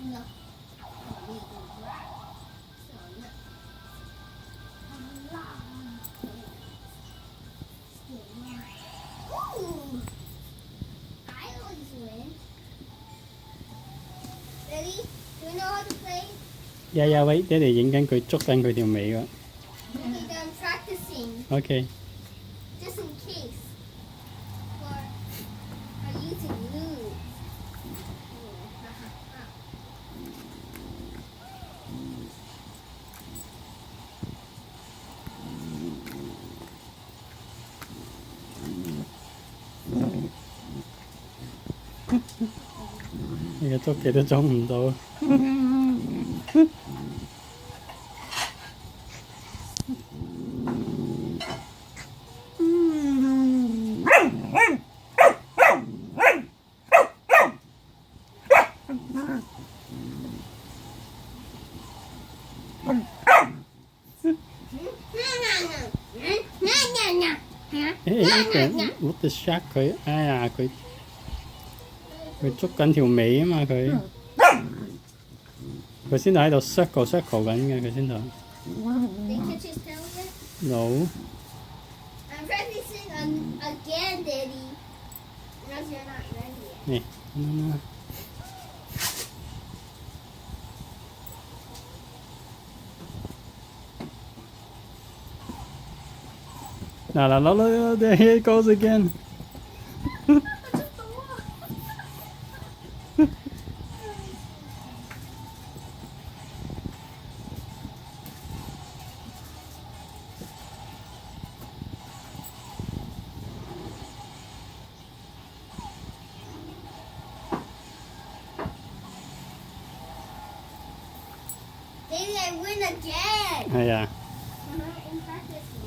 No. Ooh, I always win. Ready? Do you know how to play? Dạ,喂，爹哋影緊佢捉緊佢條尾喎。Okay, then I'm practicing. OK， Just in case. For using lube.而家捉極都捉唔到。What the shark 佢，哎呀佢捉緊條尾啊嘛佢先喺度 circle 緊嘅佢先度。They catch his tail yet? No， I'm practicing again, Daddy. Unless you're not ready yet. 嚟，嗱，there it goes again。Daddy, I win again. 係啊。In practice.